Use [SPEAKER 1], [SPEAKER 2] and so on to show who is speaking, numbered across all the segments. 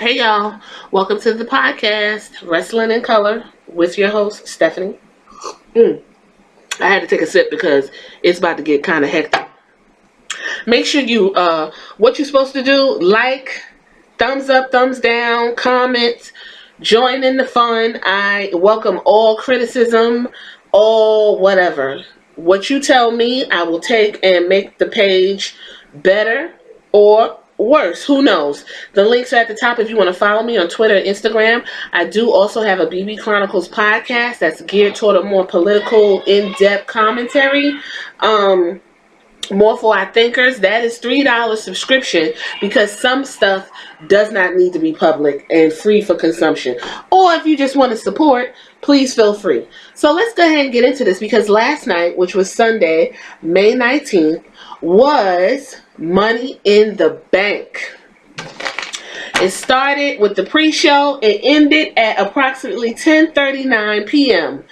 [SPEAKER 1] Hey y'all, welcome to the podcast, Wrestling in Color, with your host, Stephanie. I had to take a sip because it's about to get kind of hectic. Make sure you, what you're supposed to do, like, thumbs up, thumbs down, comment, join in the fun. I welcome all criticism, all whatever. What you tell me, I will take and make the page better or worse. Who knows? The links are at the top if you want to follow me on Twitter and Instagram. I do also have a BB Chronicles podcast that's geared toward a more political, in-depth commentary. More for our thinkers. That is $3 subscription because some stuff does not need to be public and free for consumption. Or if you just want to support, please feel free. So let's go ahead and get into this because last night, which was Sunday, May 19th, was Money in the Bank. It started with the pre-show. It ended at approximately 10:39 p.m.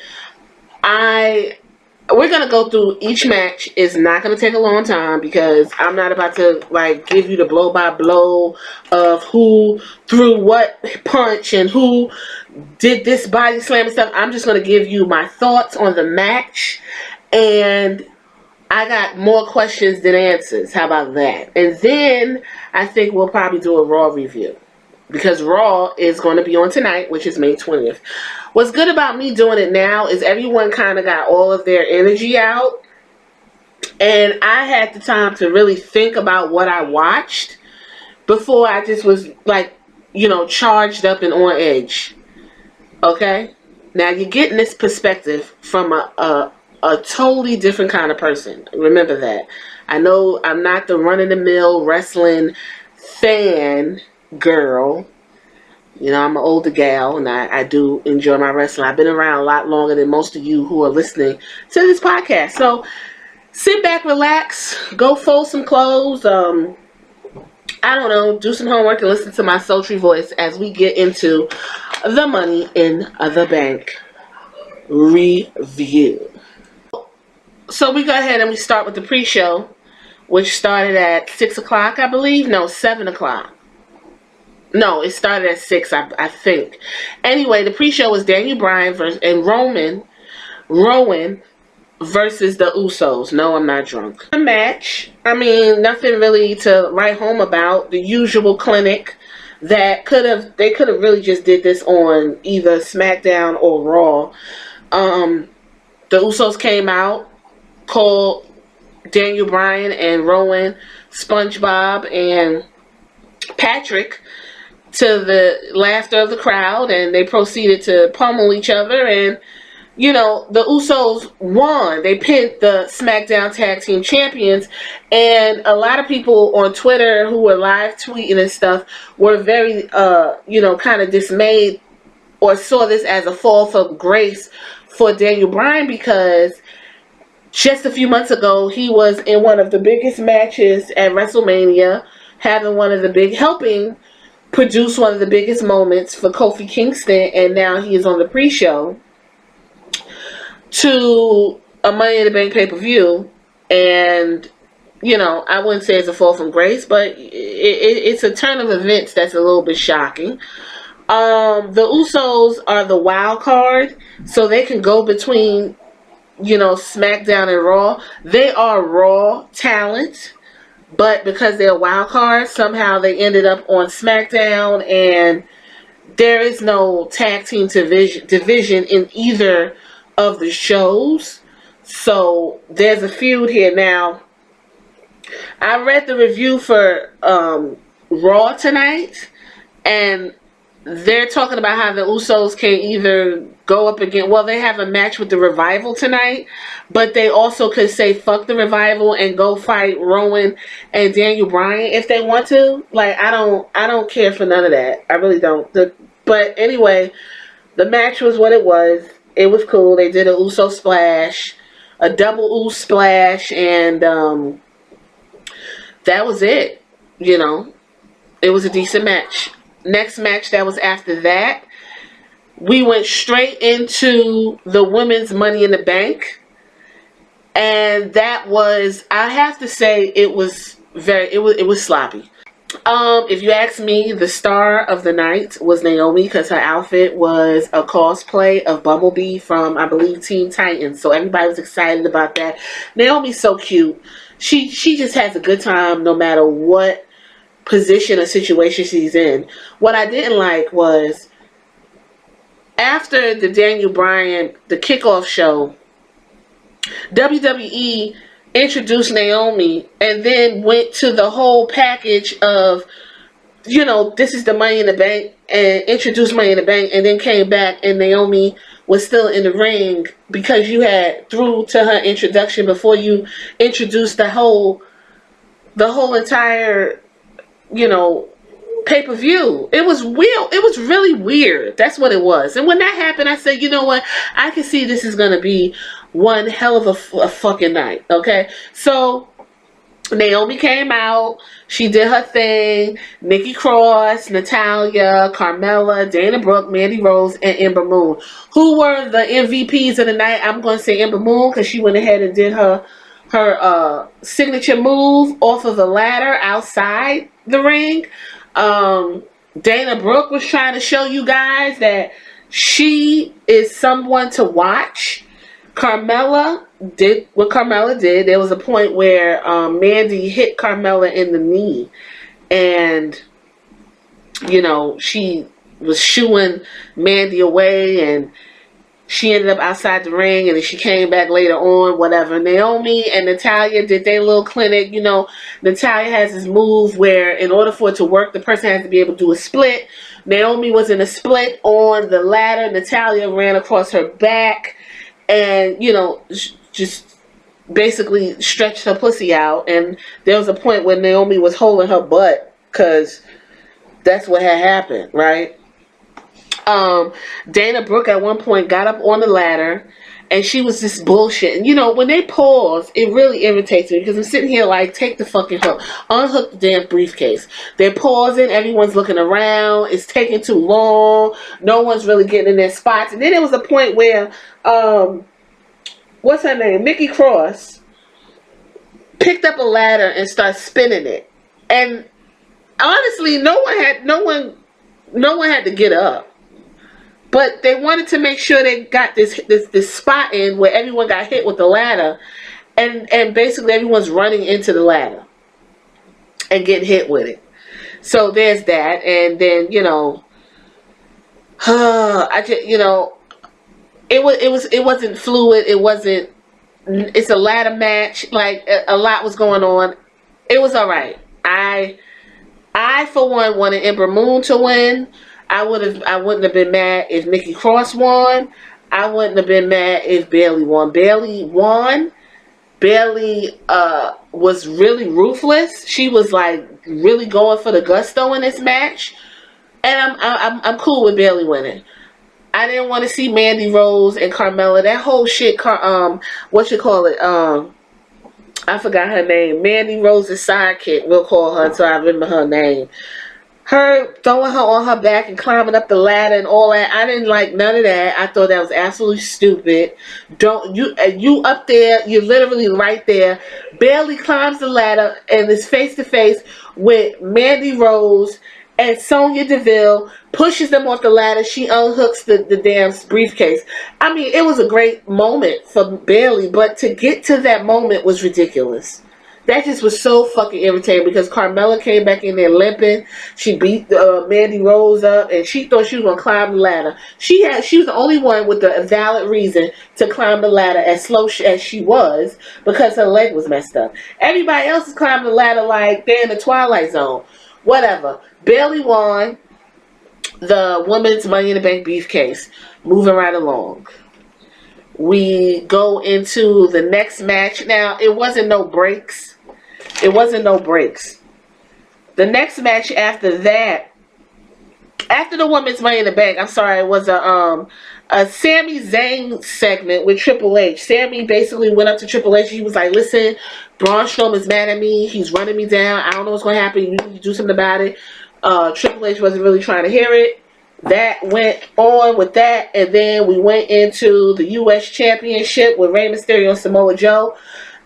[SPEAKER 1] We're going to go through each match. It's not going to take a long time because I'm not about to give you the blow by blow of who threw what punch and who did this body slam and stuff. I'm just going to give you my thoughts on the match, and I got more questions than answers. How about that? And then I think we'll probably do a Raw review because Raw is going to be on tonight, which is May 20th. What's good about me doing it now is everyone kind of got all of their energy out. And I had the time to really think about what I watched before I just was charged up and on edge. Okay? Now you're getting this perspective from a totally different kind of person. Remember that. I know I'm not the run-of-the-mill wrestling fan girl. You know, I'm an older gal, and I do enjoy my wrestling. I've been around a lot longer than most of you who are listening to this podcast. So, sit back, relax, go fold some clothes, I don't know, do some homework, and listen to my sultry voice as we get into the Money in the Bank review. So, we go ahead and we start with the pre-show, which started at 6 o'clock, I believe. No, 7 o'clock. No, it started at 6, I think. Anyway, the pre-show was Bryan and Rowan versus the Usos. No, I'm not drunk. The match, I mean, nothing really to write home about. The usual clinic that they could have really just did this on either SmackDown or Raw. The Usos came out, called Bryan and Rowan SpongeBob and Patrick to the laughter of the crowd, and they proceeded to pummel each other, and the Usos won. They pinned the SmackDown Tag Team Champions, and a lot of people on Twitter who were live tweeting and stuff were very kind of dismayed or saw this as a fall from grace for Bryan because just a few months ago he was in one of the biggest matches at WrestleMania, helping produce one of the biggest moments for Kofi Kingston, and now he is on the pre-show to a Money in the Bank pay-per-view, and I wouldn't say it's a fall from grace, but it's a turn of events that's a little bit shocking. The Usos are the wild card, so they can go between SmackDown and Raw. They are Raw talent, but because they're wild cards, somehow they ended up on SmackDown, and there is no tag team division in either of the shows. So there's a feud here. Now, I read the review for Raw tonight, and they're talking about how the Usos can either go up against, they have a match with the Revival tonight, but they also could say fuck the Revival and go fight Rowan and Bryan if they want to. I don't care for none of that. I really don't. But anyway, the match was what it was. It was cool. They did a Uso splash, a double Uso splash, and that was it. It was a decent match. Next match that was after that, we went straight into the women's Money in the Bank, and that was, I have to say, it was sloppy. If you ask me, the star of the night was Naomi because her outfit was a cosplay of Bumblebee from, I believe, Teen Titans. So everybody was excited about that. Naomi's so cute. She just has a good time no matter what position or situation she's in. What I didn't like was after the Bryan, the kickoff show, WWE introduced Naomi and then went to the whole package of, you know, this is the Money in the Bank, and introduced Money in the Bank, and then came back and Naomi was still in the ring because you had through to her introduction before you introduced the whole entire, you know, pay-per-view. It was weird. It was really weird. That's what it was. And when that happened, I said, you know what? I can see this is going to be one hell of a fucking night. Okay? So, Naomi came out. She did her thing. Nikki Cross, Natalya, Carmella, Dana Brooke, Mandy Rose, and Ember Moon. Who were the MVPs of the night? I'm going to say Ember Moon because she went ahead and did her signature move off of the ladder outside the ring. Dana Brooke was trying to show you guys that she is someone to watch. Carmella did what Carmella did. There was a point where Mandy hit Carmella in the knee, and you know, she was shooing Mandy away, and she ended up outside the ring, and then she came back later on, whatever. Naomi and Natalya did their little clinic. You know, Natalya has this move where in order for it to work, the person has to be able to do a split. Naomi was in a split on the ladder. Natalya ran across her back and, you know, just basically stretched her pussy out. And there was a point where Naomi was holding her butt because that's what had happened, right? Dana Brooke at one point got up on the ladder and she was just bullshitting. You know, when they pause, it really irritates me because I'm sitting here like, take the fucking hook. Unhook the damn briefcase. They're pausing. Everyone's looking around. It's taking too long. No one's really getting in their spots. And then there was a point where, what's her name? Nikki Cross picked up a ladder and started spinning it. And honestly, no one had to get up. But they wanted to make sure they got this spot in where everyone got hit with the ladder. And basically everyone's running into the ladder and getting hit with it. So there's that. And then, you know, it wasn't fluid. It's a ladder match. Like, a lot was going on. It was alright. I for one wanted Ember Moon to win. I wouldn't have been mad if Nikki Cross won. I wouldn't have been mad if Bayley won. Bayley won. Bayley was really ruthless. She was like really going for the gusto in this match, and I'm cool with Bayley winning. I didn't want to see Mandy Rose and Carmella. That whole shit. What you call it? I forgot her name. Mandy Rose's sidekick. We'll call her until I remember her name. Her throwing her on her back and climbing up the ladder and all that. I didn't like none of that. I thought that was absolutely stupid. You up there, you're literally right there. Bayley climbs the ladder and is face to face with Mandy Rose and Sonya Deville, pushes them off the ladder. She unhooks the damn briefcase. I mean, it was a great moment for Bayley, but to get to that moment was ridiculous. That just was so fucking irritating because Carmella came back in there limping. She beat Mandy Rose up and she thought she was going to climb the ladder. She was the only one with the valid reason to climb the ladder as slow as she was because her leg was messed up. Everybody else is climbing the ladder like they're in the Twilight Zone. Whatever. Bayley won the women's Money in the Bank briefcase. Moving right along. We go into the next match. Now, it wasn't no breaks. It wasn't no breaks. The next match after that, after the women's Money in the Bank, I'm sorry, it was a Sami Zayn segment with Triple H. Sami basically went up to Triple H. He was like, listen, Braun Strowman's mad at me. He's running me down. I don't know what's going to happen. You need to do something about it. Triple H wasn't really trying to hear it. That went on with that, and then we went into the U.S. Championship with Rey Mysterio and Samoa Joe.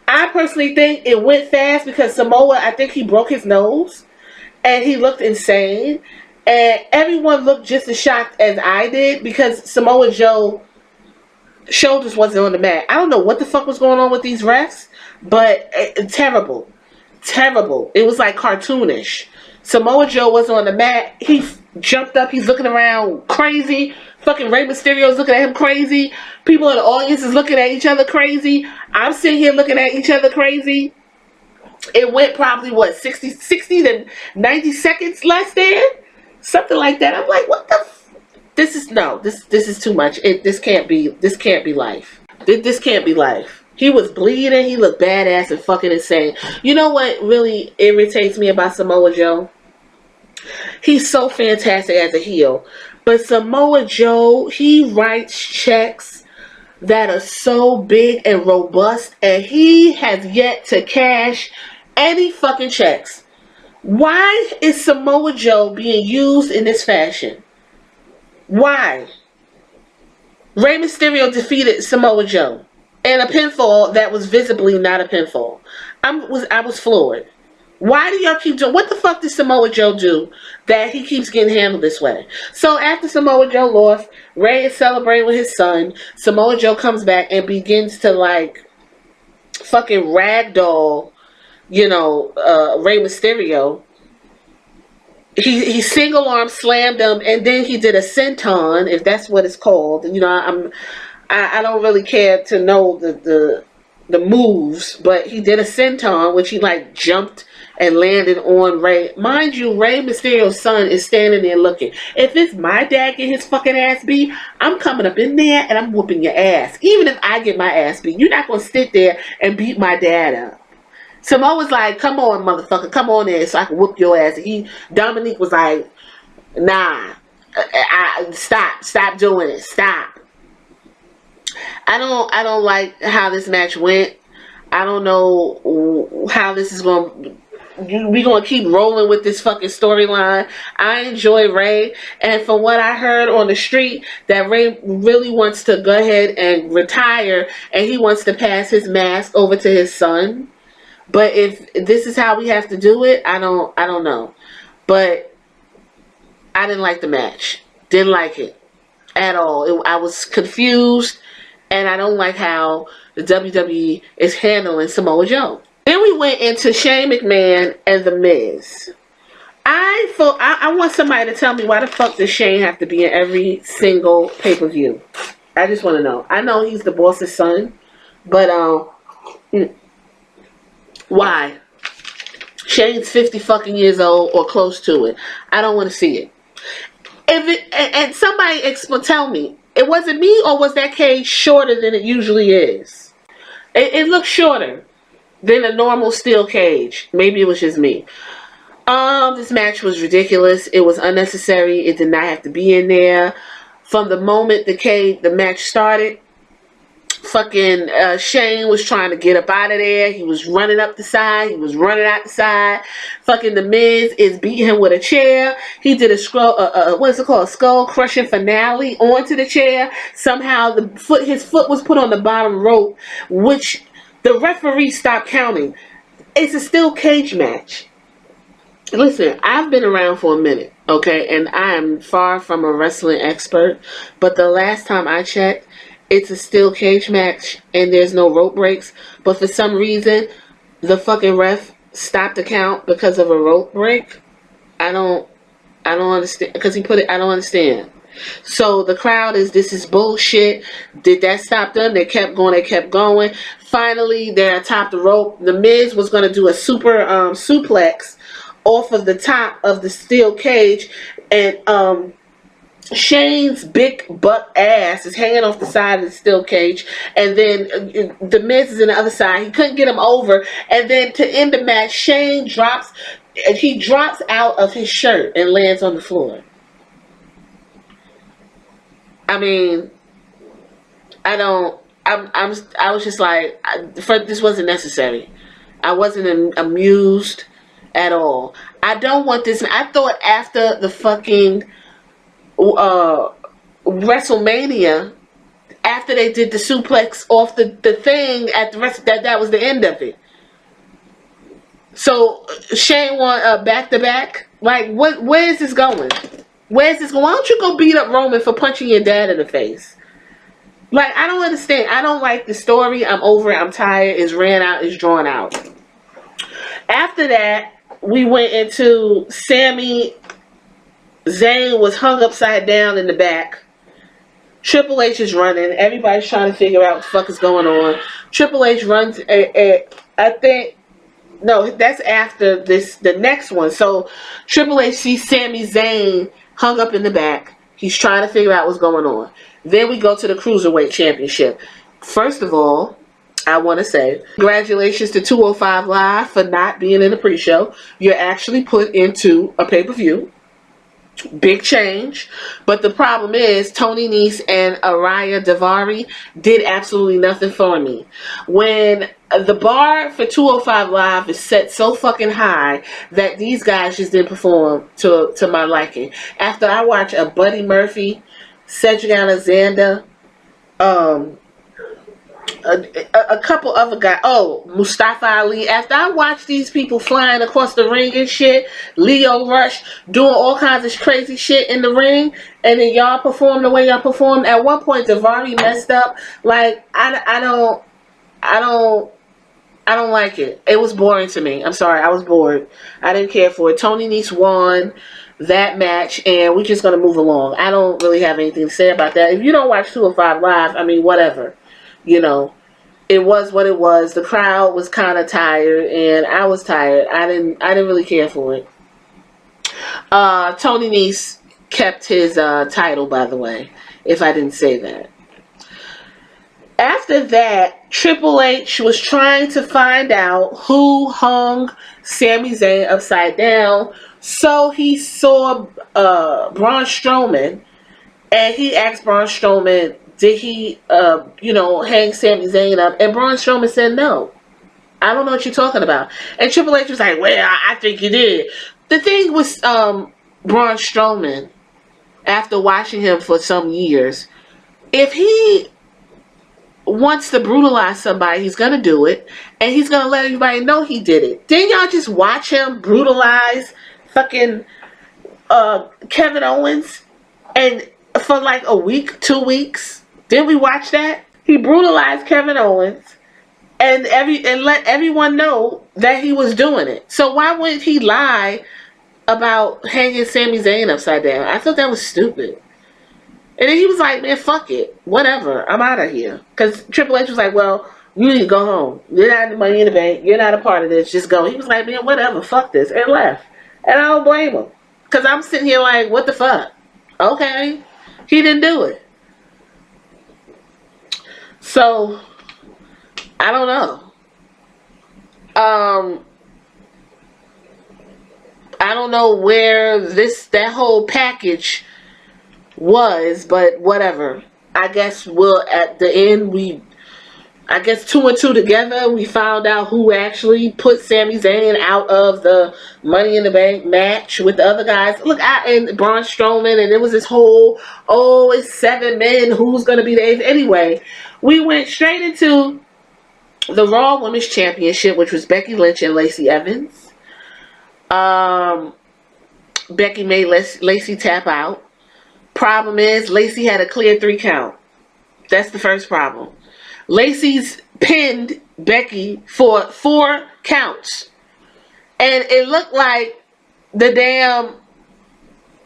[SPEAKER 1] I personally think it went fast because Samoa, I think he broke his nose, and he looked insane. And everyone looked just as shocked as I did because Samoa Joe shoulders wasn't on the mat. I don't know what the fuck was going on with these refs, but terrible. Terrible. It was like cartoonish. Samoa Joe wasn't on the mat. He jumped up. He's looking around crazy. Fucking Rey Mysterio's looking at him crazy. People in the audience is looking at each other crazy. I'm sitting here looking at each other crazy. It went probably, what, 60 to 90 seconds less than? Something like that. I'm like, what the this is too much. This can't be life. This can't be life. He was bleeding. He looked badass and fucking insane. You know what really irritates me about Samoa Joe? He's so fantastic as a heel. But Samoa Joe, he writes checks that are so big and robust, and he has yet to cash any fucking checks. Why is Samoa Joe being used in this fashion? Why? Rey Mysterio defeated Samoa Joe in a pinfall that was visibly not a pinfall. I was floored. Why do y'all keep doing? What the fuck did Samoa Joe do that he keeps getting handled this way? So after Samoa Joe lost, Rey is celebrating with his son. Samoa Joe comes back and begins to like fucking ragdoll, Rey Mysterio. He single arm slammed him, and then he did a senton, if that's what it's called. I don't really care to know the moves, but he did a senton, which he like jumped and landed on Rey. Mind you, Rey Mysterio's son is standing there looking. If it's my dad getting his fucking ass beat, I'm coming up in there and I'm whooping your ass. Even if I get my ass beat, you're not gonna sit there and beat my dad up. Samoa was like, come on, motherfucker, come on in so I can whoop your ass. Dominique was like, nah, stop doing it, stop. I don't like how this match went. I don't know how this is going. We gonna keep rolling with this fucking storyline. I enjoy Rey, and from what I heard on the street, that Rey really wants to go ahead and retire, and he wants to pass his mask over to his son. But if this is how we have to do it, I don't know. But I didn't like the match. Didn't like it at all. I was confused, and I don't like how the WWE is handling Samoa Joe. Then we went into Shane McMahon and The Miz. I want somebody to tell me why the fuck does Shane have to be in every single pay-per-view? I just want to know. I know he's the boss's son, but why? Shane's 50 fucking years old or close to it. I don't want to see it. And somebody tell me, it wasn't me, or was that cage shorter than it usually is? It looked shorter than a normal steel cage. Maybe it was just me. This match was ridiculous. It was unnecessary. It did not have to be in there. From the moment the match started, fucking Shane was trying to get up out of there. He was running up the side. He was running out the side. Fucking The Miz is beating him with a chair. He did a skull crushing finale onto the chair. Somehow his foot was put on the bottom rope, which the referee stopped counting. It's a steel cage match. Listen, I've been around for a minute, okay, and I am far from a wrestling expert, but the last time I checked, it's a steel cage match and there's no rope breaks, but for some reason the fucking ref stopped the count because of a rope break. I don't understand, because he put it, I don't understand. So the crowd this is bullshit. Did that stop them? They kept going. Finally, they're atop the rope. The Miz was going to do a super suplex off of the top of the steel cage, and Shane's big butt ass is hanging off the side of the steel cage, and then The Miz is on the other side. He couldn't get him over, and then to end the match, Shane drops out of his shirt and lands on the floor. I mean, I was just like, this wasn't necessary. I wasn't amused at all. I don't want this. I thought after the fucking WrestleMania, after they did the suplex off the thing at the rest, that was the end of it. So Shane won back to back. Like, where is this going? Where is this going? Why don't you go beat up Roman for punching your dad in the face? Like, I don't understand. I don't like the story. I'm over it. I'm tired. It's ran out. It's drawn out. After that, we went into Sami Zayn was hung upside down in the back. Triple H is running. Everybody's trying to figure out what the fuck is going on. Triple H runs. I think. No, that's after this. The next one. So Triple H sees Sami Zayn hung up in the back. He's trying to figure out what's going on. Then we go to the Cruiserweight Championship. First of all, I want to say congratulations to 205 Live for not being in the pre-show. You're actually put into a pay-per-view. Big change. But the problem is Tony Nese and Araya Daivari did absolutely nothing for me. When the bar for 205 Live is set so fucking high that these guys just didn't perform to my liking. After I watch a Buddy Murphy, Cedric Alexander, a couple other guys. Oh, Mustafa Ali. After I watched these people flying across the ring and shit, Leo Rush doing all kinds of crazy shit in the ring, and then y'all perform the way y'all performed. At one point, Daivari messed up. Like, I don't like it. It was boring to me. I'm sorry, I was bored. I didn't care for it. Tony Nese won that match, and we're just gonna move along. I don't really have anything to say about that. If you don't watch 205 Live, I mean, whatever. You know, it was what it was. The crowd was kind of tired, and I was tired. I didn't really care for it. Tony Nese kept his title, by the way, if I didn't say that. After that, Triple H was trying to find out who hung Sami Zayn upside down. So he saw Braun Strowman, and he asked Braun Strowman, did he, hang Sami Zayn up? And Braun Strowman said no. I don't know what you're talking about. And Triple H was like, well, I think you did. The thing was, Braun Strowman, after watching him for some years, if he wants to brutalize somebody, he's going to do it. And he's going to let everybody know he did it. Didn't y'all just watch him brutalize fucking Kevin Owens? And for like a week, 2 weeks? Didn't we watch that? He brutalized Kevin Owens and let everyone know that he was doing it. So why wouldn't he lie about hanging Sami Zayn upside down? I thought that was stupid. And then he was like, man, fuck it. Whatever. I'm out of here. Because Triple H was like, well, you need to go home. You're not in the Money in the Bank. You're not a part of this. Just go. He was like, man, whatever. Fuck this. And left. And I don't blame him. Because I'm sitting here like, what the fuck? Okay. He didn't do it. So, I don't know. I don't know where that whole package was, but whatever. I guess at the end, 2 and 2 together, we found out who actually put Sami Zayn out of the Money in the Bank match with the other guys. Look, and Braun Strowman, and it was this whole, it's 7 men, who's going to be the 8th? Anyway, we went straight into the Raw Women's Championship, which was Becky Lynch and Lacey Evans. Becky made Lacey tap out. Problem is, Lacey had a clear 3 count. That's the first problem. Lacey's pinned Becky for 4 counts. And it looked like the damn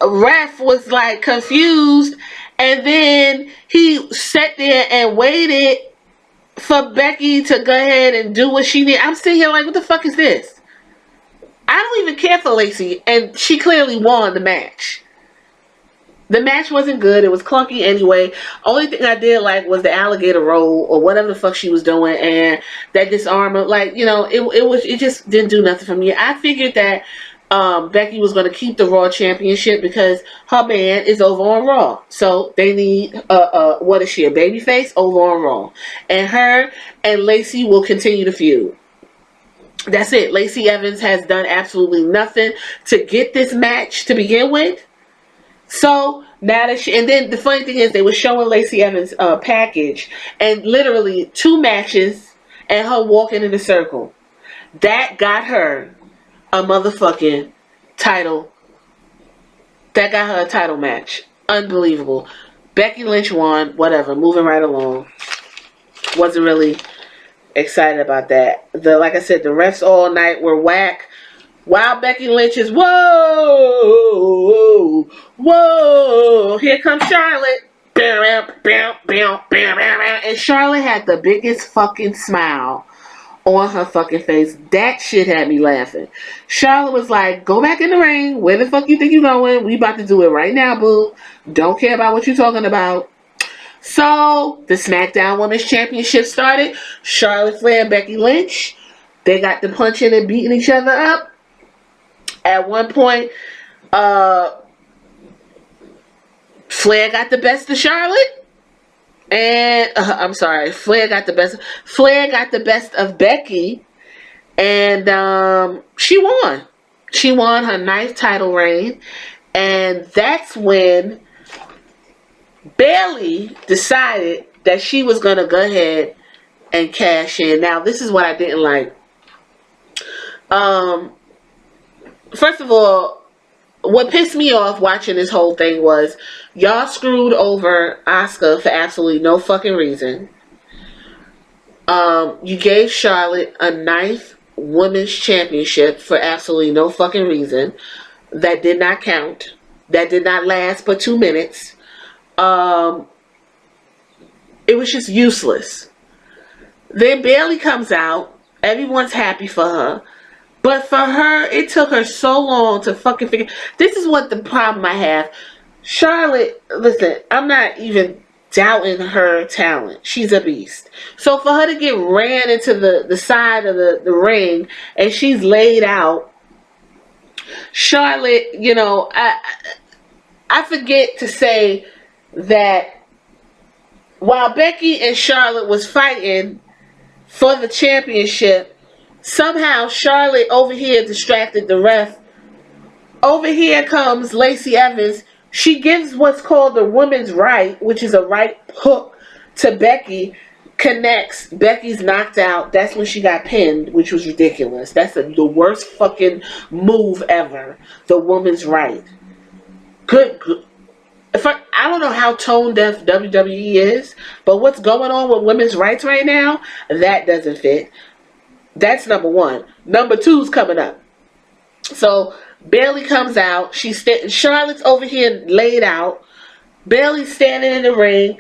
[SPEAKER 1] ref was like confused. And then he sat there and waited for Becky to go ahead and do what she did. I'm sitting here like, what the fuck is this? I don't even care for Lacey. And she clearly won the match. The match wasn't good. It was clunky anyway. Only thing I did like was the alligator roll or whatever the fuck she was doing, and that disarmer. Like, it just didn't do nothing for me. I figured that Becky was going to keep the Raw Championship because her man is over on Raw. So they need what is she, a babyface over on Raw, and her and Lacey will continue to feud. That's it. Lacey Evans has done absolutely nothing to get this match to begin with. So now that and then the funny thing is they were showing Lacey Evans' package, and literally 2 matches and her walking in a circle. That got her a motherfucking title That got her a title match. Unbelievable. Becky Lynch won. Whatever. Moving right along. Wasn't really excited about that. Like I said, the refs all night were whack. While Becky Lynch is whoa, whoa. Here comes Charlotte. And Charlotte had the biggest fucking smile on her fucking face. That shit had me laughing. Charlotte was like, go back in the ring. Where the fuck you think you going? We about to do it right now, boo. Don't care about what you talking about. So, the SmackDown Women's Championship started. Charlotte Flair and Becky Lynch. They got to punching and beating each other up. At one point, Flair got the best of Charlotte. And, Flair got the best of Becky. And, she won. She won her 9th title reign. And that's when Bayley decided that she was going to go ahead and cash in. Now, this is what I didn't like. First of all, what pissed me off watching this whole thing was y'all screwed over Asuka for absolutely no fucking reason. You gave Charlotte a 9th women's championship for absolutely no fucking reason. That did not count. That did not last but 2 minutes. It was just useless. Then Bayley comes out. Everyone's happy for her. But for her, it took her so long to fucking figure. This is what the problem I have. Charlotte, listen, I'm not even doubting her talent. She's a beast. So for her to get ran into the side of the ring and she's laid out, Charlotte, you know, I forget to say that while Becky and Charlotte was fighting for the championship, somehow Charlotte over here distracted the ref. Over here comes Lacey Evans. She gives what's called the women's right, which is a right hook to Becky. Connects. Becky's knocked out. That's when she got pinned, which was ridiculous. That's the worst fucking move ever. The woman's right. Good. I don't know how tone deaf WWE is, but what's going on with women's rights right now, that doesn't fit. That's number one. Number two's coming up. So Bayley comes out. Charlotte's over here laid out. Bayley's standing in the ring.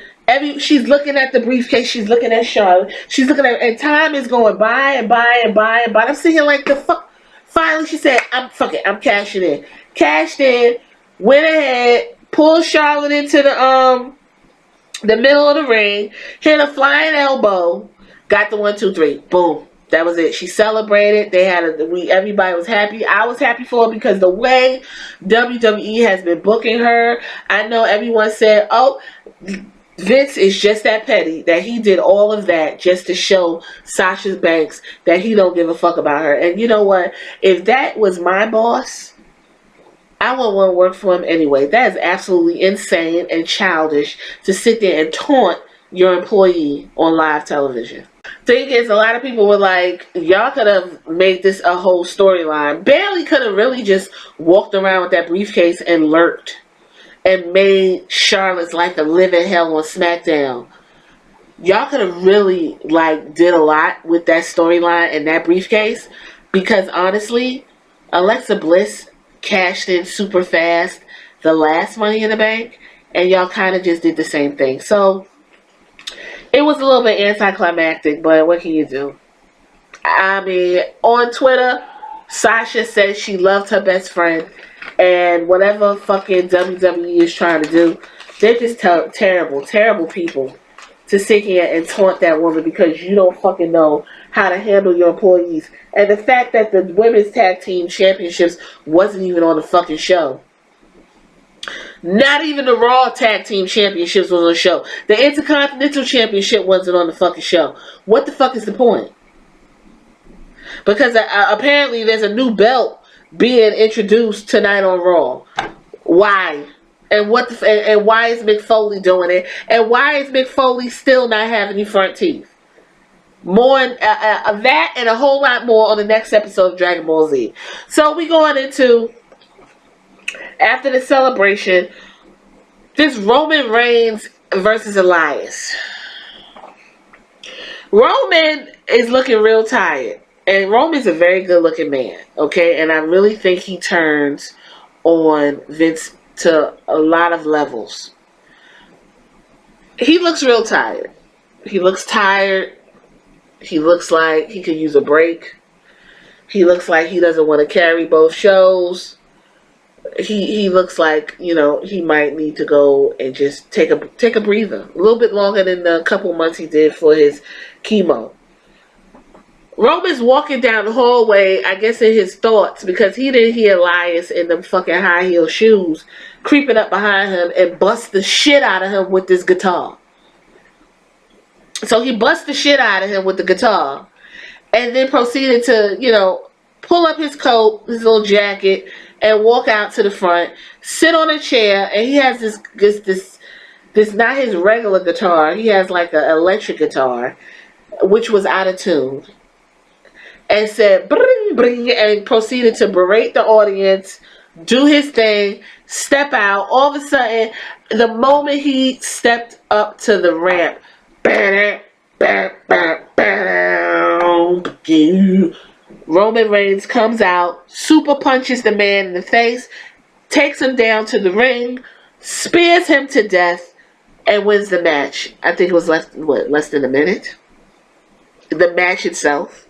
[SPEAKER 1] She's looking at the briefcase. She's looking at Charlotte. She's looking at, and time is going by and by and by and by. I'm sitting here like the fuck. Finally, she said, "I'm cashing in." Cashed in. Went ahead. Pulled Charlotte into the middle of the ring. Hit a flying elbow. Got the 1, 2, 3. Boom. That was it. She celebrated. Everybody was happy. I was happy for her because the way WWE has been booking her, I know everyone said, "Oh, Vince is just that petty that he did all of that just to show Sasha Banks that he don't give a fuck about her." And you know what? If that was my boss, I wouldn't want to work for him anyway. That is absolutely insane and childish to sit there and taunt your employee on live television. Thing is, a lot of people were like, y'all could have made this a whole storyline. Bayley could have really just walked around with that briefcase and lurked and made Charlotte's life a living hell on SmackDown. Y'all could have really did a lot with that storyline and that briefcase, because honestly, Alexa Bliss cashed in super fast the last Money in the Bank, and y'all kind of just did the same thing. So it was a little bit anticlimactic, but what can you do? I mean, on Twitter, Sasha said she loved her best friend, and whatever fucking WWE is trying to do, they're just terrible, terrible people to sit here and taunt that woman because you don't fucking know how to handle your employees. And the fact that the Women's Tag Team Championships wasn't even on the fucking show. Not even the Raw Tag Team Championships was on the show. The Intercontinental Championship wasn't on the fucking show. What the fuck is the point? Because apparently there's a new belt being introduced tonight on Raw. Why? And and why is Mick Foley doing it? And why is Mick Foley still not having any front teeth? More of that and a whole lot more on the next episode of Dragon Ball Z. So we going into After the celebration, this Roman Reigns versus Elias. Roman is looking real tired. And Roman's a very good looking man. Okay? And I really think he turns on Vince to a lot of levels. He looks real tired. He looks tired. He looks like he could use a break. He looks like he doesn't want to carry both shows. He looks like, you know, he might need to go and just take a breather. A little bit longer than the couple months he did for his chemo. Roman's walking down the hallway, I guess in his thoughts, because he didn't hear Elias in them fucking high heel shoes creeping up behind him and bust the shit out of him with this guitar. So he bust the shit out of him with the guitar and then proceeded to, you know, pull up his coat, his little jacket, and walk out to the front, sit on a chair, and he has this not his regular guitar. He has like an electric guitar, which was out of tune. And said, bring, bring, and proceeded to berate the audience, do his thing, step out. All of a sudden, the moment he stepped up to the ramp, Roman Reigns comes out, super punches the man in the face, takes him down to the ring, spears him to death, and wins the match. I think it was less than a minute. The match itself.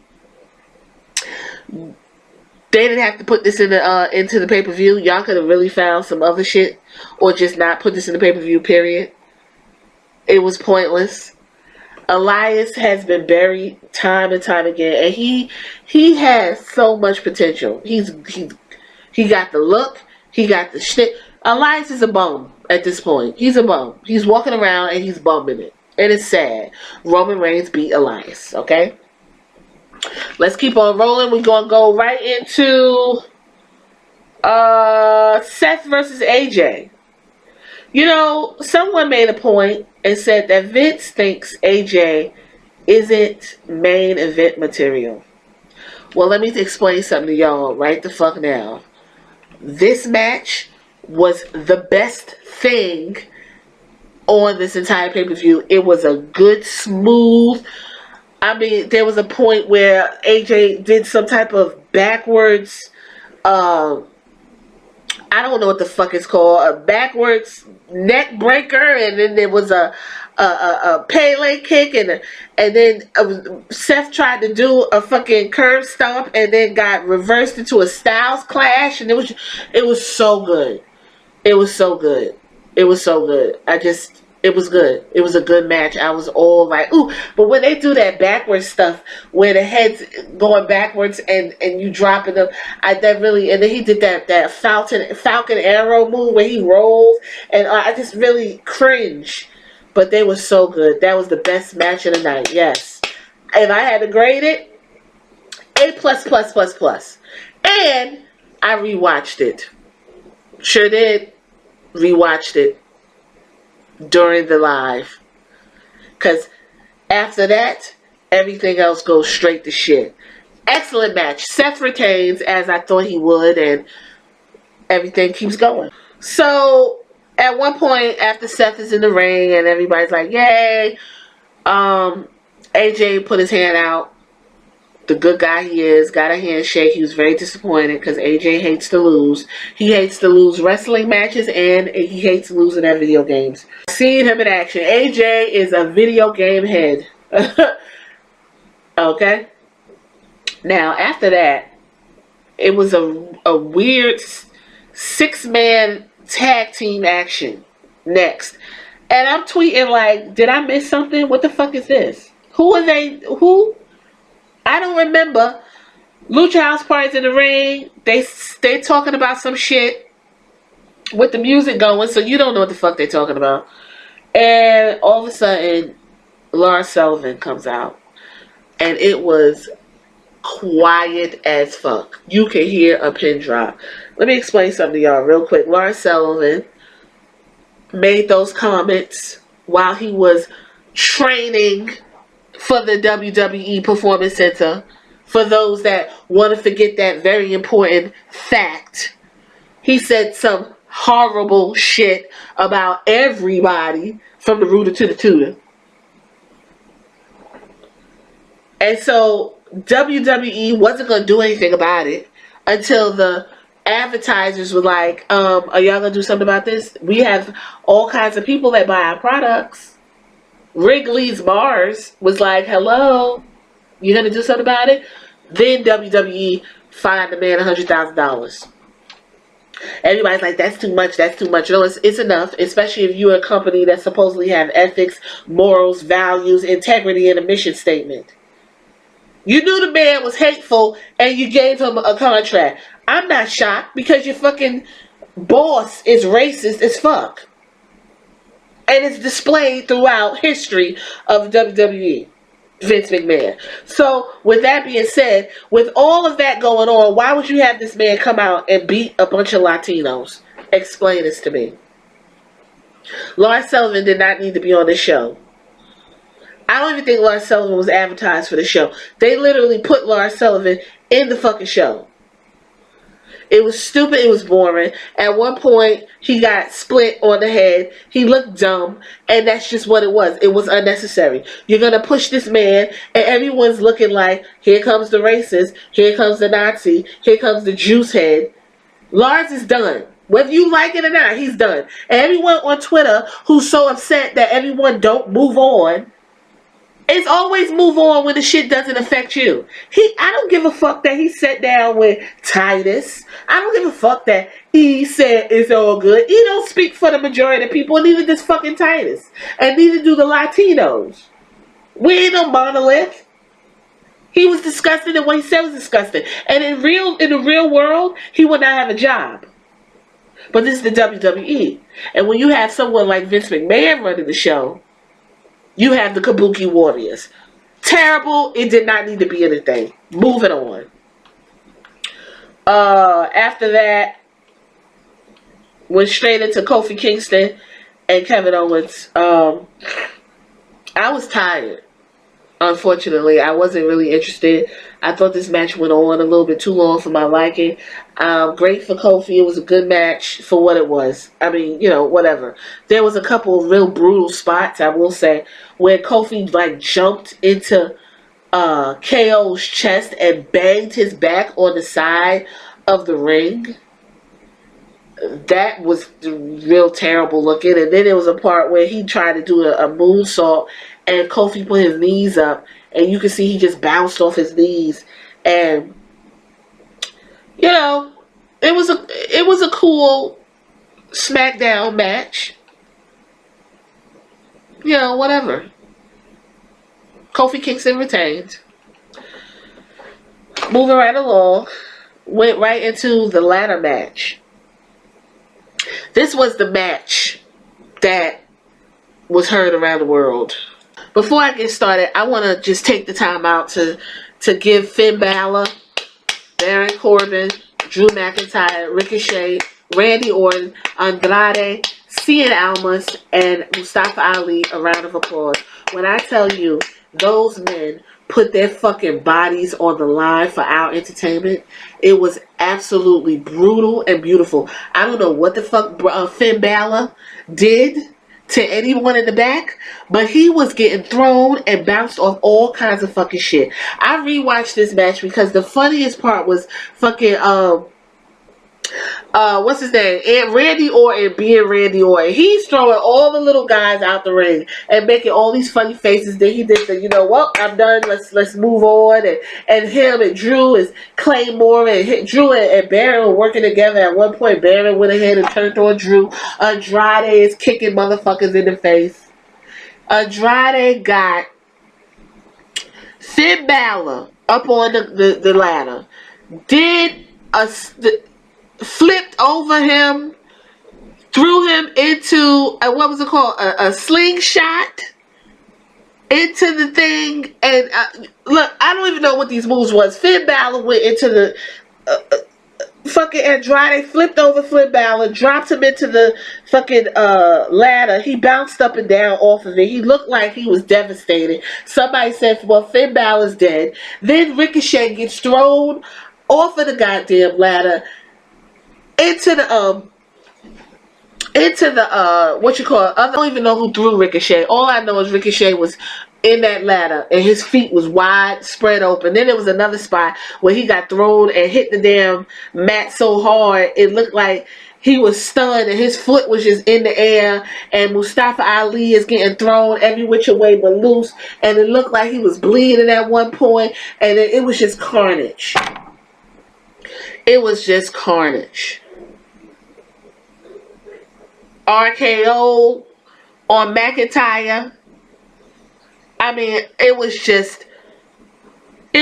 [SPEAKER 1] They didn't have to put this in the into the pay-per-view. Y'all could have really found some other shit, or just not put this in the pay-per-view, period. It was pointless. Elias has been buried time and time again, and he has so much potential. He got the look, he got the shit. Elias is a bum at this point. He's a bum. He's walking around and he's bumming it. And it's sad. Roman Reigns beat Elias, okay? Let's keep on rolling. We're going to go right into Seth versus AJ. You know, someone made a point and said that Vince thinks AJ isn't main event material. Well, let me explain something to y'all right the fuck now. This match was the best thing on this entire pay-per-view. It was a good, smooth... I mean, there was a point where AJ did some type of backwards, I don't know what the fuck it's called, a backwards neck breaker, and then there was a Pele kick, and then Seth tried to do a fucking curb stomp, and then got reversed into a Styles Clash, and it was so good. It was so good. It was so good. It was good. It was a good match. I was all like, ooh. But when they do that backwards stuff, where the head's going backwards and you dropping them, and then he did that Falcon Arrow move where he rolls, and I just really cringe. But they were so good. That was the best match of the night. Yes. If I had to grade it, A+++++. And I rewatched it. Sure did. Rewatched it during the live, because after that everything else goes straight to shit. Excellent match. Seth retains, as I thought he would, and everything keeps going. So at one point, after Seth is in the ring and everybody's like, yay, AJ put his hand out. The good guy he is, got a handshake. He was very disappointed because AJ hates to lose. He hates to lose wrestling matches, and he hates losing at video games. Seeing him in action. AJ is a video game head. Okay? Now, after that, it was a weird 6-man tag team action next. And I'm tweeting like, did I miss something? What the fuck is this? Who are they? Who? I don't remember. Lucha House Party's in the ring. They talking about some shit with the music going, so you don't know what the fuck they're talking about. And all of a sudden, Lars Sullivan comes out, and it was quiet as fuck. You can hear a pin drop. Let me explain something to y'all real quick. Lars Sullivan made those comments while he was training for the WWE Performance Center. For those that want to forget that very important fact, he said some horrible shit about everybody from the rooter to the tutor. And so WWE wasn't going to do anything about it until the advertisers were like, are y'all going to do something about this? We have all kinds of people that buy our products. Wrigley's Bars was like, hello, you going to do something about it? Then WWE fined the man $100,000. Everybody's like, that's too much, that's too much. No, it's enough, especially if you're a company that supposedly have ethics, morals, values, integrity, and a mission statement. You knew the man was hateful and you gave him a contract. I'm not shocked because your fucking boss is racist as fuck. And it's displayed throughout history of WWE. Vince McMahon. So, with that being said, with all of that going on, why would you have this man come out and beat a bunch of Latinos? Explain this to me. Lars Sullivan did not need to be on this show. I don't even think Lars Sullivan was advertised for the show. They literally put Lars Sullivan in the fucking show. It was stupid. It was boring. At one point, he got split on the head. He looked dumb. And that's just what it was. It was unnecessary. You're going to push this man. And everyone's looking like, here comes the racist. Here comes the Nazi. Here comes the juice head. Lars is done. Whether you like it or not, he's done. And everyone on Twitter who's so upset that everyone don't move on. It's always move on when the shit doesn't affect you. I don't give a fuck that he sat down with Titus. I don't give a fuck that he said it's all good. He don't speak for the majority of people, and neither does fucking Titus. And neither do the Latinos. We ain't no monolith. He was disgusting, and what he said was disgusting. And in the real world, he would not have a job. But this is the WWE. And when you have someone like Vince McMahon running the show, you have the Kabuki Warriors. Terrible. It did not need to be anything. Moving on. After that, went straight into Kofi Kingston and Kevin Owens. I was tired. Unfortunately, I wasn't really interested. I thought this match went on a little bit too long for my liking. Great for Kofi. It was a good match for what it was. I mean, whatever. There was a couple of real brutal spots, I will say, where Kofi jumped into KO's chest and banged his back on the side of the ring. That was real terrible looking. And then there was a part where he tried to do a moonsault and Kofi put his knees up, and you can see he just bounced off his knees. And it was a cool SmackDown match. Whatever. Kofi Kingston retained. Moving right along, went right into the ladder match. This was the match that was heard around the world. Before I get started, I want to just take the time out to give Finn Bálor, Baron Corbin, Drew McIntyre, Ricochet, Randy Orton, Andrade, Cien Almas, and Mustafa Ali a round of applause. When I tell you, those men put their fucking bodies on the line for our entertainment, it was absolutely brutal and beautiful. I don't know what the fuck Finn Bálor did to anyone in the back, but he was getting thrown and bounced off all kinds of fucking shit. I rewatched this match because the funniest part was fucking what's his name? And Randy Orton being Randy Orton. He's throwing all the little guys out the ring and making all these funny faces. Then he did the, I'm done. Let's move on. And him and Drew is Claymore, and Drew and Baron were working together. At one point, Baron went ahead and turned on Drew. Andrade is kicking motherfuckers in the face. Andrade got Finn Bálor up on the ladder. Flipped over him, threw him into a slingshot into the thing. And look, I don't even know what these moves was. Finn Bálor went into the fucking Andrade, flipped over Finn Bálor, dropped him into the fucking ladder. He bounced up and down off of it. He looked like he was devastated. Somebody said, well, Finn Balor's dead. Then Ricochet gets thrown off of the goddamn ladder into the into the what you call it, I don't even know who threw Ricochet. All I know is Ricochet was in that ladder and his feet was wide spread open. Then there was another spot where he got thrown and hit the damn mat so hard it looked like he was stunned and his foot was just in the air, and Mustafa Ali is getting thrown every which way but loose, and it looked like he was bleeding at one point, and it was just carnage. It was just carnage. RKO on McIntyre. I mean, it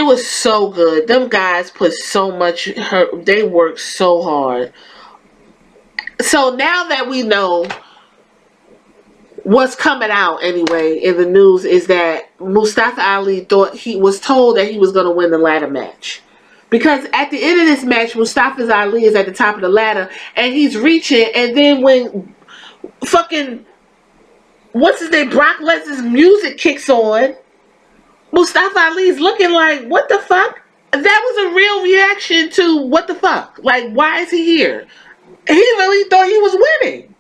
[SPEAKER 1] was so good. Them guys put so much, they worked so hard. So now that we know what's coming out anyway in the news is that Mustafa Ali was told that he was going to win the ladder match. Because at the end of this match, Mustafa Ali is at the top of the ladder and he's reaching, and then when fucking what's his name, Brock Lesnar's music kicks on, Mustafa Ali's looking like, what the fuck? That was a real reaction to what the fuck? Like, why is he here? He really thought he was winning.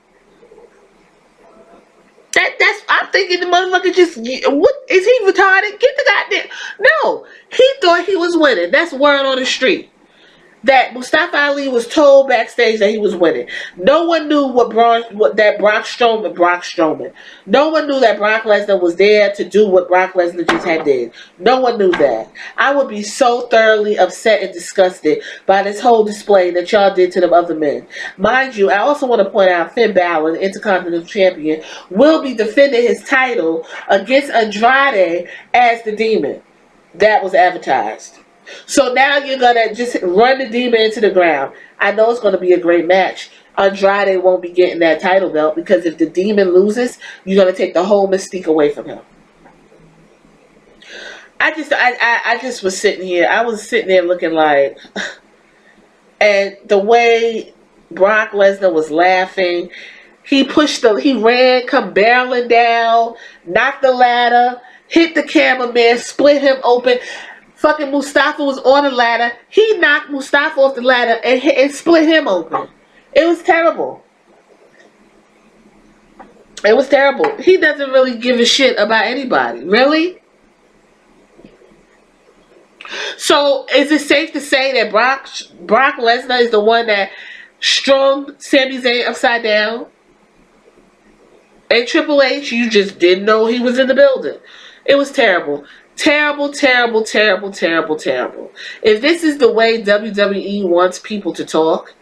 [SPEAKER 1] I'm thinking the motherfucker just, what, is he retarded? Get the goddamn, no, he thought he was winning. That's word on the street. That Mustafa Ali was told backstage that he was winning. No one knew Brock Strowman. No one knew that Brock Lesnar was there to do what Brock Lesnar just had did. No one knew that. I would be so thoroughly upset and disgusted by this whole display that y'all did to them other men. Mind you, I also want to point out Finn Bálor, the Intercontinental Champion, will be defending his title against Andrade as the Demon. That was advertised. So now you're going to just run the Demon into the ground. I know it's going to be a great match. Andrade won't be getting that title belt because if the Demon loses, you're going to take the whole mystique away from him. I just was sitting here. I was sitting there looking like... And the way Brock Lesnar was laughing, he ran, come barreling down, knocked the ladder, hit the cameraman, split him open. Fucking Mustafa was on the ladder. He knocked Mustafa off the ladder and split him open. It was terrible. It was terrible. He doesn't really give a shit about anybody. Really? So, is it safe to say that Brock Lesnar is the one that strung Sami Zayn upside down? And Triple H, you just didn't know he was in the building. It was terrible. Terrible, terrible, terrible, terrible, terrible. If this is the way WWE wants people to talk,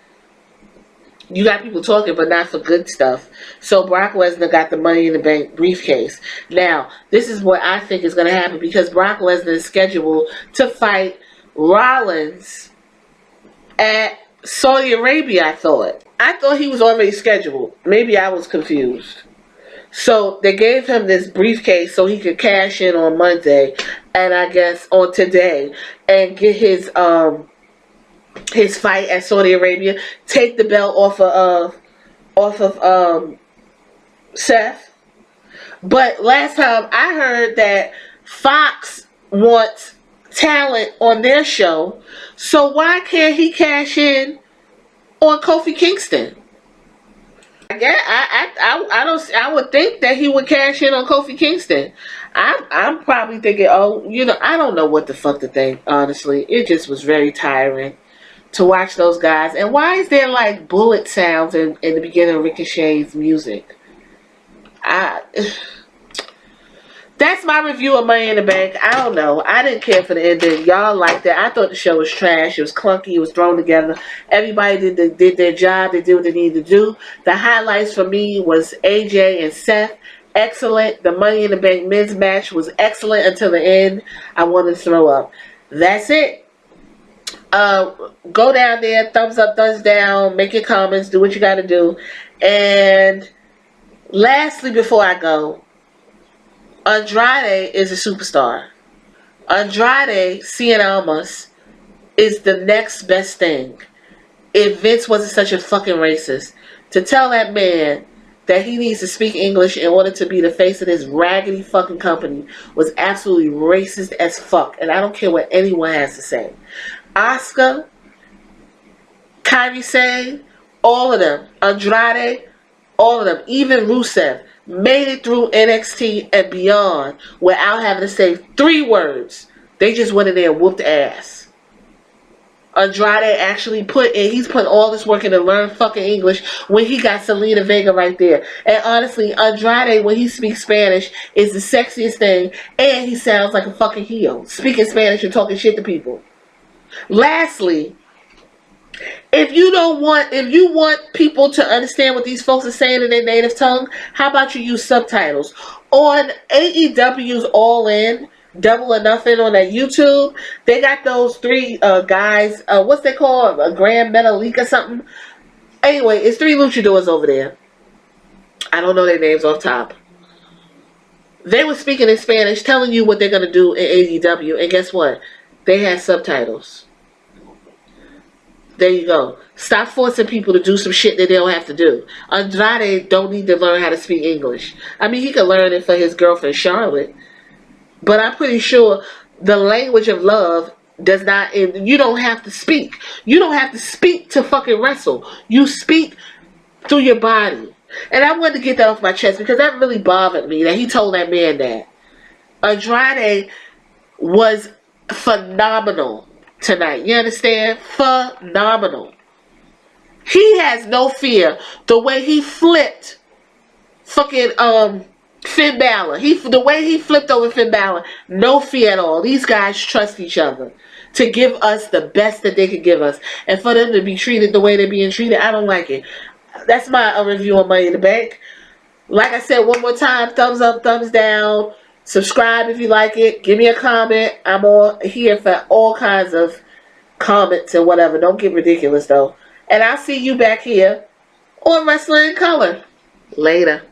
[SPEAKER 1] you got people talking but not for good stuff. So Brock Lesnar got the Money in the Bank briefcase. Now, this is what I think is going to happen because Brock Lesnar is scheduled to fight Rollins at Saudi Arabia, I thought. I thought he was already scheduled. Maybe I was confused. So they gave him this briefcase so he could cash in on Monday, and I guess on today, and get his fight at Saudi Arabia. Take the belt off of Seth. But last time I heard that Fox wants talent on their show, so why can't he cash in on Kofi Kingston? I would think that he would cash in on Kofi Kingston. I'm probably thinking, oh, I don't know what the fuck to think, honestly. It just was very tiring to watch those guys. And why is there like bullet sounds in the beginning of Ricochet's music? That's my review of Money in the Bank. I don't know. I didn't care for the ending. Y'all liked it. I thought the show was trash. It was clunky. It was thrown together. Everybody did their job. They did what they needed to do. The highlights for me was AJ and Seth. Excellent. The Money in the Bank men's match was excellent until the end. I wanted to throw up. That's it. Go down there. Thumbs up, thumbs down. Make your comments. Do what you got to do. And lastly, before I go, Andrade is a superstar. Andrade Cien Almas is the next best thing. If Vince wasn't such a fucking racist, to tell that man that he needs to speak English in order to be the face of this raggedy fucking company was absolutely racist as fuck. And I don't care what anyone has to say. Asuka, Kairi Sane, all of them. Andrade, All of them, even Rusev, made it through NXT and beyond without having to say 3 words. They just went in there and whooped ass. Andrade actually he's put all this work in to learn fucking English when he got Selena Vega right there. And honestly, Andrade, when he speaks Spanish, is the sexiest thing, and he sounds like a fucking heel, speaking Spanish and talking shit to people. Lastly, if you want people to understand what these folks are saying in their native tongue, how about you use subtitles? On AEW's All In, Double or Nothing on that YouTube, they got those 3 guys, what's they called? A Grand Metalik or something? Anyway, it's 3 luchadors over there. I don't know their names off top. They were speaking in Spanish, telling you what they're going to do in AEW, and guess what? They had subtitles. There you go. Stop forcing people to do some shit that they don't have to do. Andrade don't need to learn how to speak English. I mean, he could learn it for his girlfriend Charlotte. But I'm pretty sure the language of love does not, you don't have to speak. You don't have to speak to fucking wrestle. You speak through your body. And I wanted to get that off my chest because that really bothered me that he told that man that. Andrade was phenomenal tonight. You understand? Phenomenal. He has no fear. The way he flipped fucking, Finn Bálor. The way he flipped over Finn Bálor, no fear at all. These guys trust each other to give us the best that they can give us. And for them to be treated the way they're being treated, I don't like it. That's my review on Money in the Bank. Like I said, one more time, thumbs up, thumbs down. Subscribe if you like it. Give me a comment. I'm all here for all kinds of comments and whatever. Don't get ridiculous, though. And I'll see you back here on Wrestling in Color. Later.